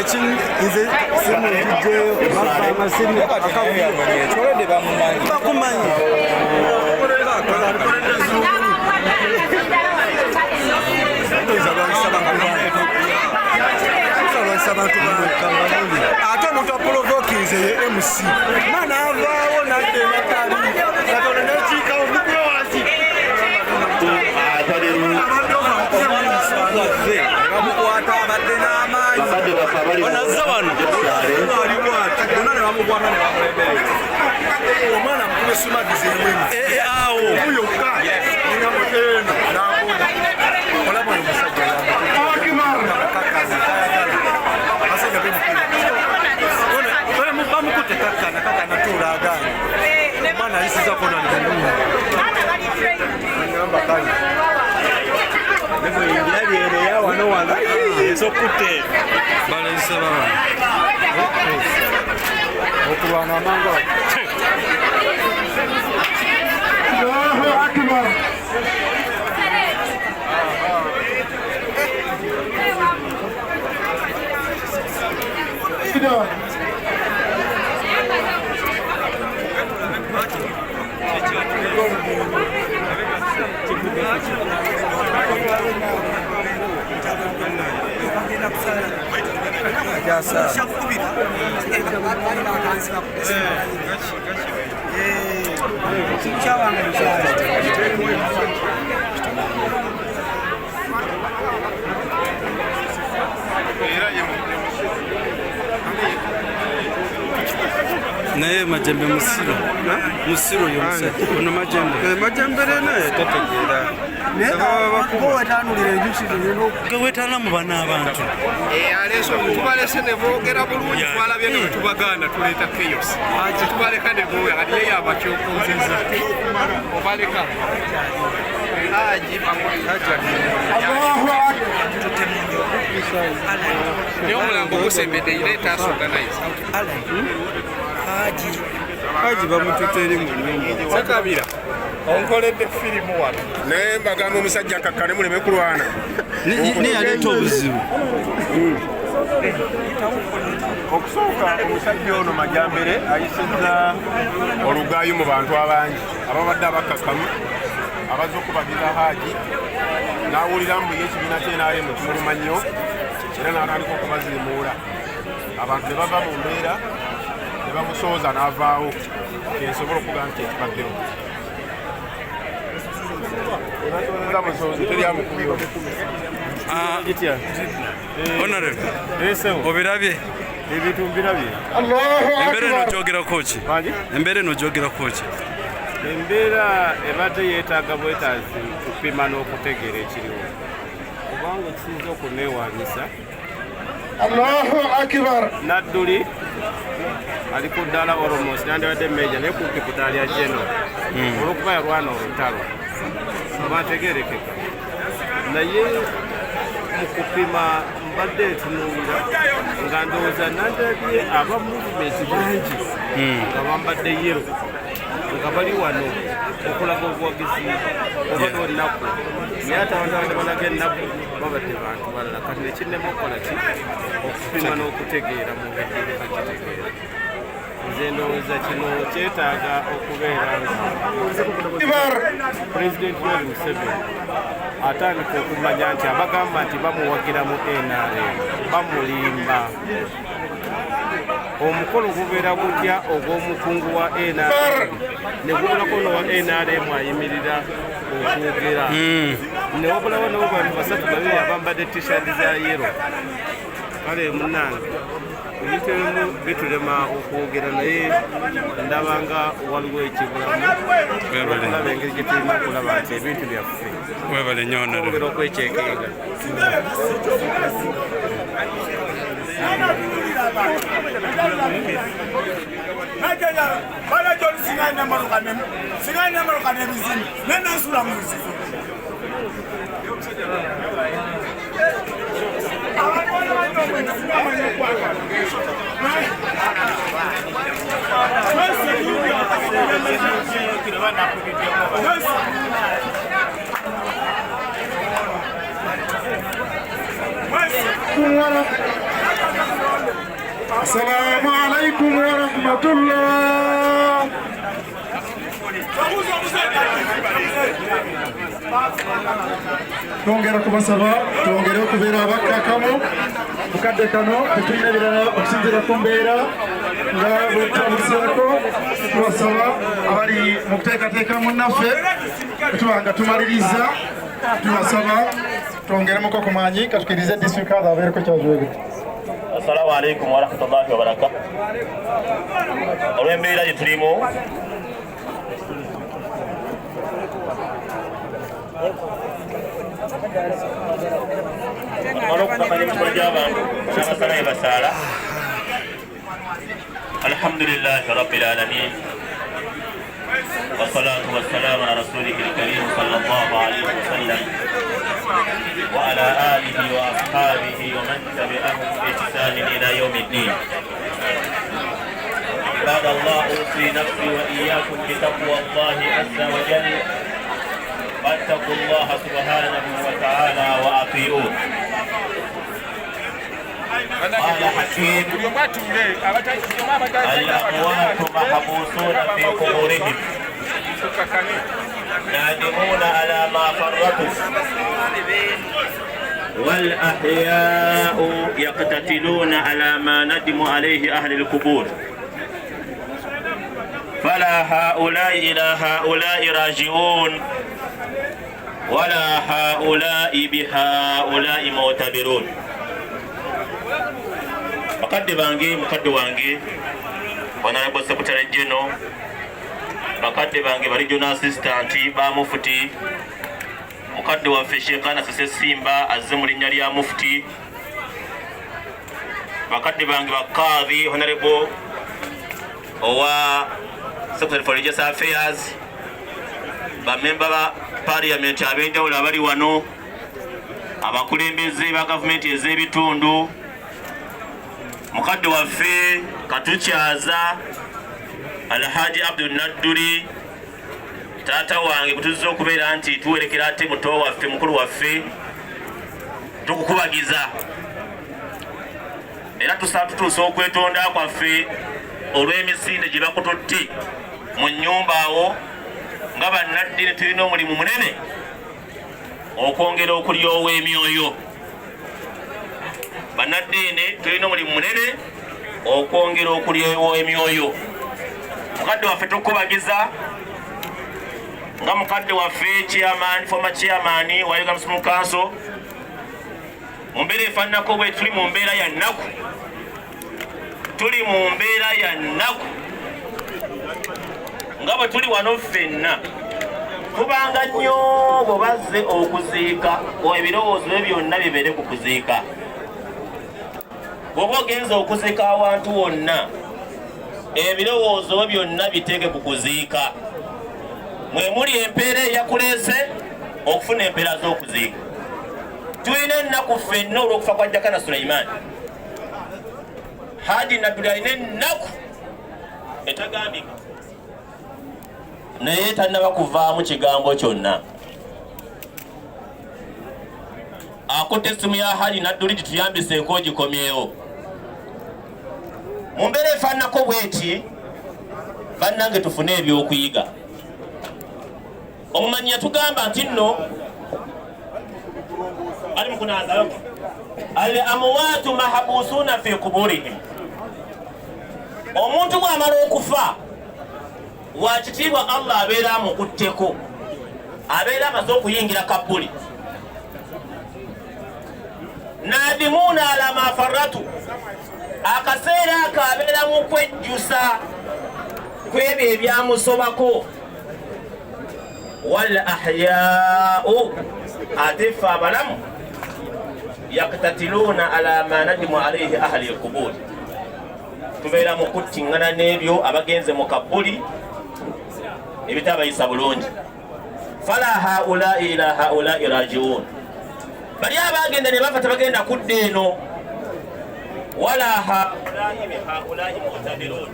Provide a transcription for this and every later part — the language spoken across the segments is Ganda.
Ekin nze simu njiddeyo baffa amasimu ekyoledde bamumanyi bakumanyi ate notapolovokinze ye MC mana avaawo nadde nakali katona nekiikawo mubyo wansi bamukwata abadde n'amaanyi onazza wano bona ne bamukwata ne bamulemberera omwana mukube sumagize awo yokka olaba oyo musajja bamukute kakana tuulagaana omwana ayisizako nagamba kale ngirabyerera wano wano ezokutte balese baba okulwana amangu naye majembe musiro yomusajja ono majembere naye tategeera gewetala mu bana abantu aleese tubalese ne boogera bulungi twalabye ne tubagaana tuleeta chaos tubaleka ne boya aliye yabakyokozeza obaleka naye omulango gusembedde ireeta asorganize haji bamutute eri mu nyumba sakabira onkoledde firimu wano naye mbagamba omusajja kakkane muleme kulwana neyaleeta obuzibu okusooka omusajja ono majambere ayisizza olugaayo mu bantu abangi ababadde abakakkamu abazze okubagiza haji n'awulira mbu yekibiina kyenaalemu kimuluma nnyo era n'atandika okubaziimuula abantu ne bava mu mbeera ne bamusooza n'avaawo kyensobola okugaa nti ekibaddewo ebatoleza musoozi teri amukubiro obirabye ebintu mbirabye embeera eno gyogerako ki embeera eno gyogerako ki embeera ebadde yeetaaga bwetaazi kupima n'okutegeera ekiriwo kubanga ekisinza okuneewanyisa Allahu Akbar nadduli ali ku ddala almost nandibadde meja naye kumpi ku ddala lya jeno olwokuba yalwana olutalo abategerekeka naye mu kupima mbadde ntunuulira nga ndowooza nandabye aba movement bangi nga bambadde yero nga bali wano okulaga obuwagizi oba n'olunaku naye ate abantu abadde balaga ennaku babadde bantu balala kati nekinnema okukola ki okupima n'okutegeera mu ngeri ebakitegeera nze ndowooza kino kyetaaga okubeera nga pulezidenti Yoweri Museveni atandika okumanya nti abagamba nti bamuwagira mu NRM bamulimba omukolo gubeera gutya ogw'omukungu wa NRM ne gubulako n'owa NRM ayimirira okwogera ne wabulawo nabo bantu basatu babiri abambadde t-shirt za yero kale munnange ebintu ebimu bitulema okwogera naye ndabanga waliwo ekibulamu okulaba engeri gye tulina okulaba nti ebintu byaffe webale nnyo ogera okwekyekeenga السلام عليكم ورحمة الله. Twongera kubasaba twongere okubeera abakkakkamu mukadde kano tetulina birala okusinziira ku mbeera nga bwetutambulizako. Tubasaba abali mu kuteekateeka munnaffe tuba nga tumaliriza, tubasaba twongeremuko ku maanyi katukirize district kaadha abeereko kyazuwege. Assalamu alaikum warahmatullahi wabarakatuh. Olw'embeera gye tulimu alhamdulillahi rabbil alamin wassalatu wassalamu ala rasulihil karim sallallahu alaihi wasallam wa ala alihi wa ashabihi wa man tabi'ahum bi ihsan ila yawmiddin. بعد الله أوصي نفسي وإياكم بتقوى الله عز وجل واتقوا الله سبحانه وتعالى وأطيعوه. قال حكيم الأموات محبوسون في قبورهم نادمون على ما فرطوا والأحياء يقتتلون على ما ندم عليه أهل القبور فلا هؤلاء إلى هؤلاء راجعون ولا هؤلاء بهؤلاء معتبرون. bakadde bange mukadde wange honorable secretary general, bakadde bange ba regional assistant ba mufti, mukadde waffe Sheikh Anas Simba azze mu linnya lya mufti, bakadde bange ba kadhi honorable owa secretary for religious affairs, ba member ba parliament ab'enjawulo abali wano, abakulembeze ba gavumenti ez'ebitundu, mukadde waffe katukyaza Alhaji Abdul Nadduri, taata wange kutuzza okubeera nti tuwerekera ate muto waffe mukulu waffe, tukukubagiza era tutuusa okwetonda kwaffe olw'emisinde gye bakututte mu nnyumba awo nga bannaddiini tulina omulimu munene okwongera okulyowa emyoyo. Bannaddiini tulina omulimu munene okwongera okulyowa emyoyo. Mukadde waffe tukubagiza nga mukadde waffe former chairman wa Uganda Muslim Council, mu mbeera efaananako bwe tuli mu mbeera ya nnaku, tuli mu mbeera ya nnaku nga bwe tuli wano ffenna tubanga nnyo bwe bazze okuziika ebirowoozo bye byonna bibeere ku kuziika. Bw'oba ogenza okuziika awantu wonna ebirowoozo bye byonna biteeke ku kuziika. Mwe muli empeera eyakuleese okufuna empeera z'okuziika. Tulina ennaku ffenna olw'okufa kwa Jakana Sulaiman. Haji Nadduli alina ennaku etagambika naye tannaba kuvaamu kigambo kyonna. Akutte essimu ya Haji Nadduli gituyambiseeko ogikomyewo. Mu mbeera efaananako bw'eti bannange tufune ebyokuyiga. Omumanyi yatugamba nti nno ali mukunaza al amwaatu mahabusuuna fi kuburihim. Omuntu bw'amala okufa wakitiibwa Allah abeera amukutteko, abeera amaze okuyingira kabbuli. Naadimuuna ala ma farratu, akaseera ako abeera mu kwejjusa kwebyo ebyamusobako. Wal ahyaa'u, ate ffe abalamu yaktatiluuna ala ma nadimu alayhi ahli al-qubur, tubeera mu kuttiŋŋana n'ebyo abagenze mu kabbuli ebitabayisa bulungi. Fala haulai ila haulai rajiun, bali abagenda ne bafa tebagenda kudda eno. Wala haulai bihaulai mu'tadirun,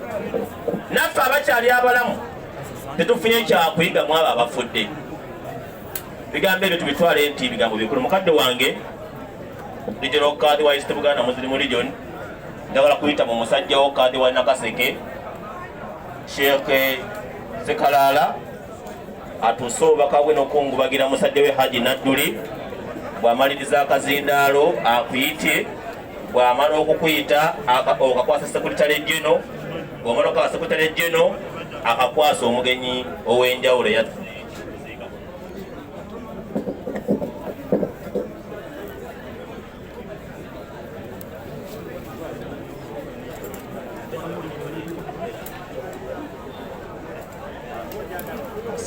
naffe abakyali abalamu tetufunye kyakuyiga mu abo abafudde. Bigambo ebyo tubitwale nti bigambo bikulu. Mukadde wange Regional Kadhi wa East Buganda Muslim Region njagala kuyita mu musajja wo Kadi wa Nakaseke Sheikh Sekalala atuse obubaka bwe n'okungubagira musajja we Haji Nadduli bw'amaliriza akazindaalo akuyite bw'amala okukuyita okakwasa Secretary General bw'amala okakwasa Secretary General akakwasa omugenyi ow'enjawulo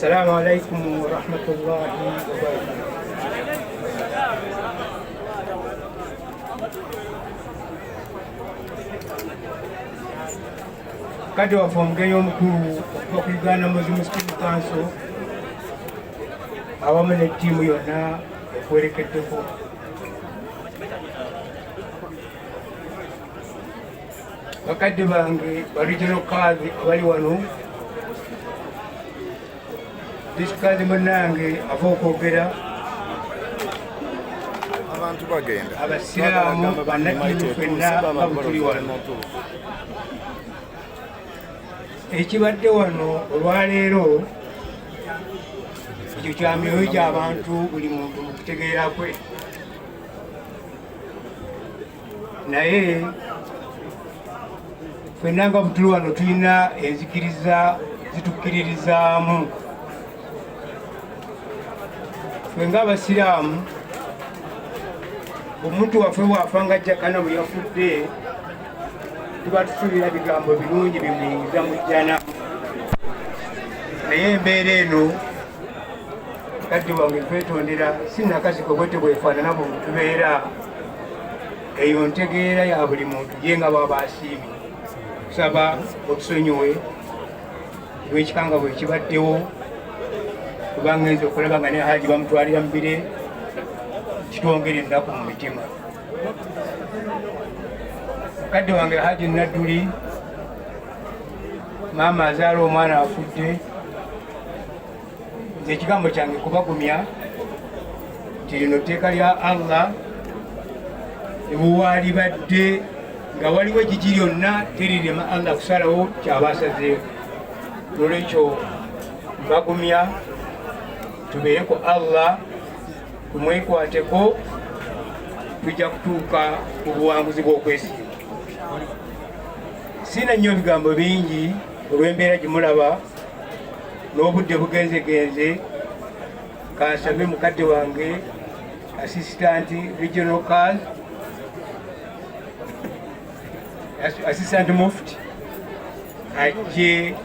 السلام عليكم ورحمة الله وبركاته. Kadi wa mugenyi omukulu okugana Muslim Student Council awamu ne ttiimu yonna ekwerekeddeko. Bakadde bange ba regional kazi abali wano disikazi munange ava okwogera abantu bagenda abasiraamu bannaddiini ffenna babutuli wano. Ekibadde wano olwaleero ekyo kya myoyo gy'abantu buli muntu mu kutegeera kwe, naye ffenna nga butuli wano tulina enzikiriza zitukkiririzaamu. Ffe ng'abasiraamu omuntu waffe bw'afanga Jakana bwe yafudde tuba tusuubira bigambo birungi bimuyingiza mu jjana, naye embeera eno kadde wange nkwetondera sinnakasiko bwete bwefaanana bwe tubeera, eyo ntegeera ya buli muntu ye nga bw'aba asiimye. Kusaba otusonyiwe lw'ekikanga bwe kibaddewo kuba ngenze okulaba nga ne Haji bamutwalira mu bire kitwongera ennaku mu mitima. Kadde wange Haji Nadduli maama azaala omwana afudde, nze ekigambo kyange kubagumya nti lino tteeka lya Allah ebwalibadde nga waliwo egigi lyonna terirema Allah kusalawo kyaba asazeewo. Nolwekyo mbagumya tubeere ku Allah, tumwekwateko, tujja kutuuka ku buwanguzi bw'okwesiima. Sina nnyo bigambo bingi olw'embeera gye mulaba n'obudde bugenzegenze. Kansabe mukadde wange Assistant Regional Cause, Assistant Mufti ajje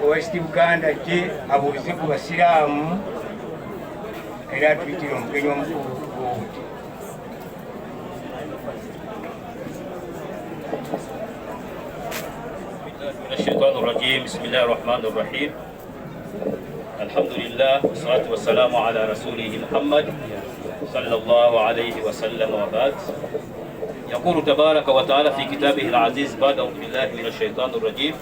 West Buganda ajje abuuze ku basiraamu era atuyitire omugenyi omukulu bw'obuti. الشيطان الرجيم بسم الله الرحمن الرحيم الحمد لله والصلاة والسلام على رسوله محمد صلى الله عليه وسلم وبعد. يقول تبارك وتعالى في كتابه العزيز بعد أعوذ بالله من الشيطان الرجيم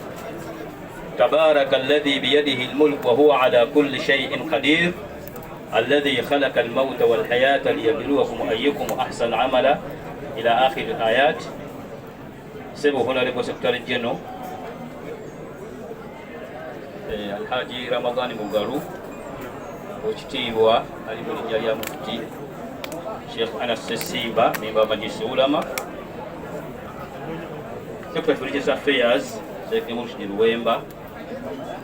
تبارك الذي بيده الملك وهو على كل شيء قدير الذي خلق الموت والحياة ليبلوكم أيكم أحسن عملا إلى آخر الآيات. سيبو هنا لبو سكتر الجنو Alhaji Ramadhani Mugaru okitiibwa ali mu linnya lya Mufti Sheikh Anas Sessimba memba Majlisi Ulama, Secretary for Religious Affairs Sheikh Murshid Luwemba,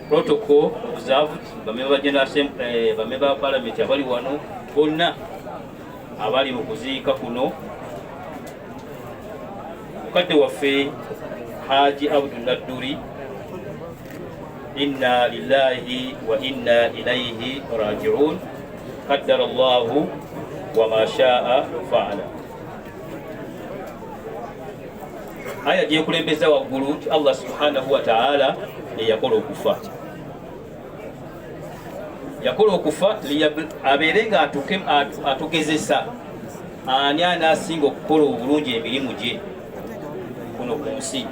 Protocol observed bamemba General Assembly, bamemba Parliament abali wano bonna abali mu kuziika kuno mukadde waffe Haji Abdul Nadduli. إنا لله وإنا إليه راجعون قدر الله وما شاء فعل. aya gyekulembeza waggulu ti Allah subhanahu wa ta'ala yakola okufa, yakola okufa abeere nga atugezesa ani anaasinga okukola obulungi emirimu gye kuno ku nsi.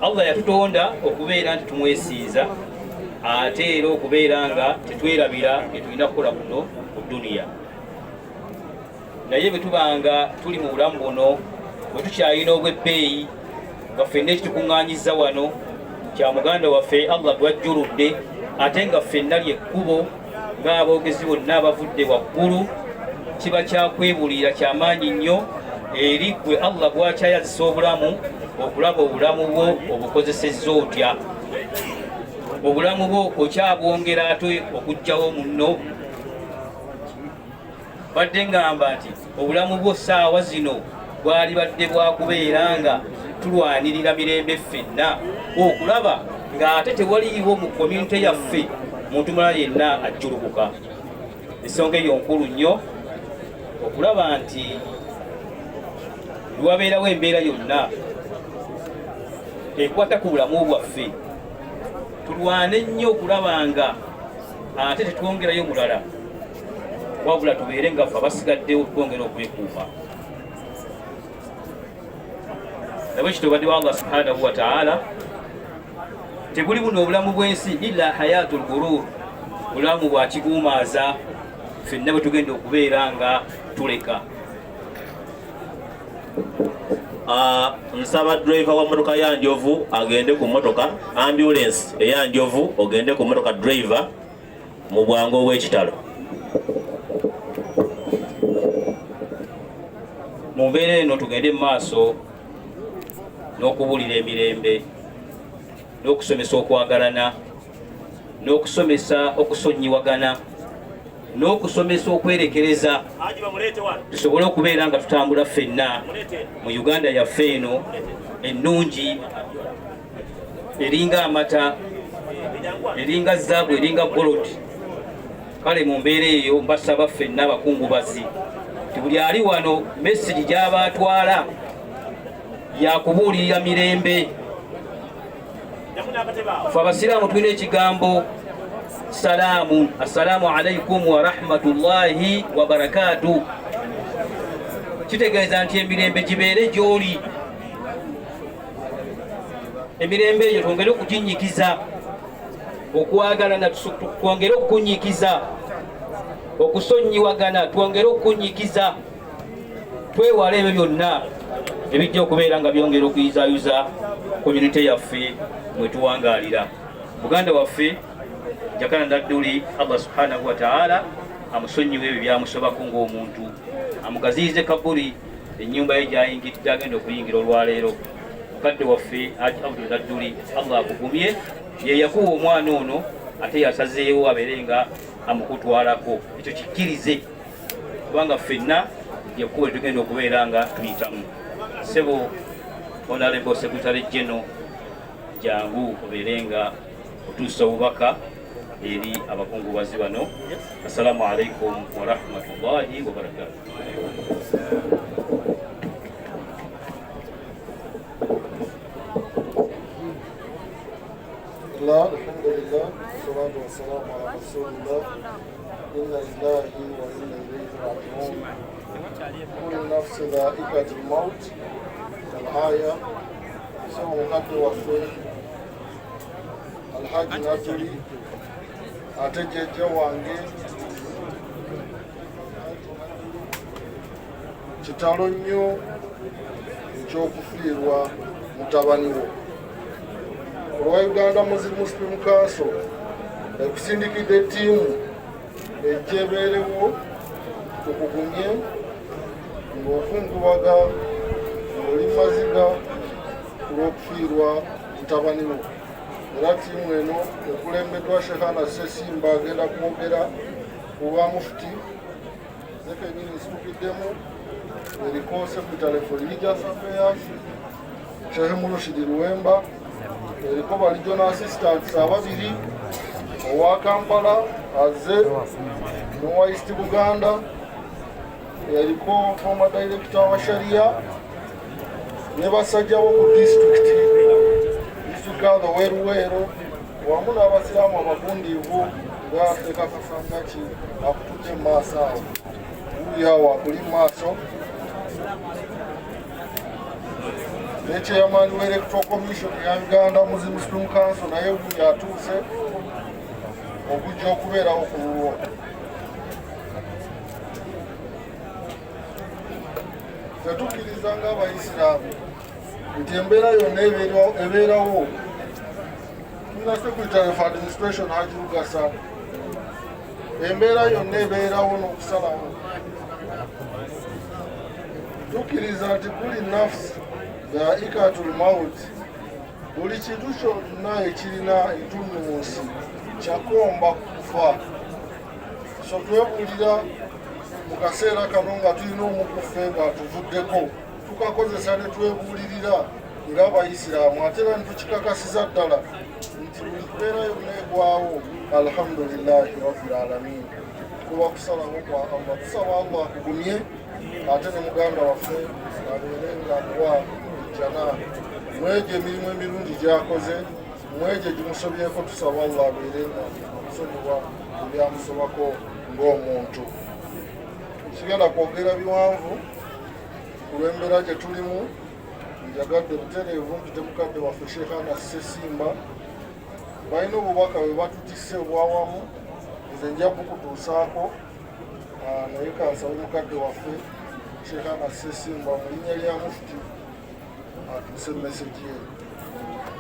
Allah yatutonda okubeera nti tumwesiiza ate era okubeera nga tetwerabira bye tulina kukola kuno ku duniya. naye bwe tubanga tuli mu bulamu buno bwe tukyalina obw'ebbeeyi nga ffenna ekitukuŋŋaanyiza wano kya muganda waffe Allah gwajjuludde ate nga ffenna lyekkubo ng'aboogezi bonna abavudde waggulu kiba kyakwebulira kyamaanyi nnyo eri gwe Allah bwakyayazisa obulamu okulaba obulamu bwo obukozesezza otya, obulamu bwo okyabwongera ate okugjawo munno. Badde ngamba nti obulamu bwo saawa zino bwali badde bwakubeera nga tulwanirira mirembe ffenna okulaba ng'ate tewaliiwo mu komyunite yaffe muntu mulala yenna ajjulukuka. Ensonga eyo nkulu nnyo okulaba nti lwabeerawo embeera yonna ekwata ku bulamu bwaffe tulwane nnyo okulaba nga ate tetwongerayo mulala, wabula tubeere nga ffe abasigaddewo twongera okwekuuma. Nabwe kitobaddewo Allah subhanahu wa ta'ala tebuli buno obulamu bw'ensi illa hayatul ghurur, bulamu bwa kiguumaaza ffenna bwe tugenda okubeera nga tuleka. Nsaba driver wa motoka ya Njovu agende ku motoka ambulance eya Njovu, ogende ku motoka driver mu bwangu obw'ekitalo. Mu mbeera eno tugende mu maaso n'okubuulira emirembe, n'okusomesa okwagalana, n'okusomesa okusonyiwagana, n'okusomesa okwerekereza, tusobole okubeera nga tutambula ffenna mu Uganda yaffe eno ennungi, eringa amata, eringa zaabu, eringa gold. Kale mu mbeera eyo mbasaba ffenna abakungubazi ti buli ali wano message gy'aba atwala yakubuulirira mirembe. Ffe abasiraamu tulina ekigambo salaamu, assalaamu alaikum wa rahmatullahi wa barakatuh. Kitegeeza nti emirembe gibeere gy'oli. Emirembe eyo twongere okuginyikiza, okwagalana twongere okukunyikiza, okusonyiwagana twongere okukunyikiza, twewala ebyo byonna ebijja okubeera nga byongera okuyuzayuza community yaffe mwetuwangaalira. Muganda waffe Jakana Nadduli, Allah subhanahu wa ta'ala amusonyiwe ebyo byamusobako ng'omuntu, amugaziyize kabuli ennyumba ye gy'ayingidde agenda okuyingira olwaleero. Mukadde waffe Abdul Nadduli, Allah akugumye, ye yakuwa omwana ono ate yasazeewo abeere nga amukutwalako. Ekyo kikkirize kubanga ffenna yekkuwa tugenda okubeera nga tuyitamu. Sebo Honorable Secretary General, jangu obeere nga otuusa obubaka eri abakungubazi bano. Assalamu alaikum wa rahmatullahi wa barakatuh. Alhamdulillah, salatu wassalamu ala rasulillah, inna lillahi wa inna ilayhi raji'un. Kullu nafsin dha'iqatul maut. Al-aya sio mkate wa kweli. Alhaji Nadduli atejeje wange kitalo nnyo ekyokufiirwa mutabani wo. Olwa Uganda Muslim Council ekusindikidde ettiimu ejja ebeerewo tukugumye ng'okungubaga ng'oli maziga olw'okufiirwa mutabani wo. Era ttiimu eno ekulembeddwa Shehana Ssesimba agenda kwogera kuba mufuti zekenyini zitukiddemu eriko Secretary for Religious Affairs Sheikh Murushidi Luwemba, eriko ba regional assistants ababiri owa Kampala azze n'owa East Buganda, eriko former director wa Sharia ne basajja bo ku district Uganda Weruwero wamu n'abasiraamu abagundiivu nga Afrika Kasangaki akutudde mu maaso awo uyawo akuli mu maaso ne chairman wa Electoral Commission ya Uganda Muslim Council naye uyu atuuse okujja okubeerawo ku lulwo. tetukkiriza ng'abayisiraamu nti embeera yonna ebeerawo tuna secretary of administration Haji Lugasa embeera yonna ebeerawo n'okusalawo tukkiriza nti kuli nafsi dhaikatul maut buli kintu kyonna ekirina etunnu mu nsi kyakomba kufa so twebulira mu kaseera kano nga tulina omukufe bwatuvuddeko tukakozesa ne twebulirira ng'abayisiraamu ate era netukikakasiza ddala nti buli mbeera yonna egwawo alhamdulillahi rabbil alamin kuba kusalawo kwa Allah tusaba Allah akugumye ate ne muganda waffe abeere nga amuwa jana mwegyo emirimu emirungi gyakoze mwegyo gimusobyeko tusaba Allah abeere nga amusonyiwa ebyamusobako ng'omuntu kigenda kwogera biwanvu ku lw'embeera gye tulimu njagadde butereevu nti temukadde waffe Sheikh Anas Ssesimba balina obubaka bwe batutisse obwawamu nze nja bukutuusaako naye kansaba mukadde waffe Sheikh Anas Ssesimba mu linnya lya mufuti atuuse message ye.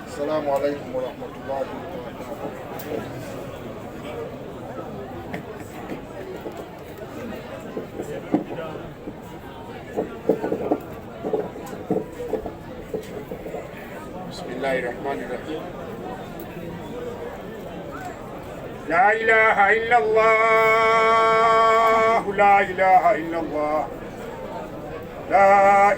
Assalamu alaikum warahmatullahi wabarakatuh. Bismillahirrahmanirrahim. La ilaha illallah, la ilaha illallah, la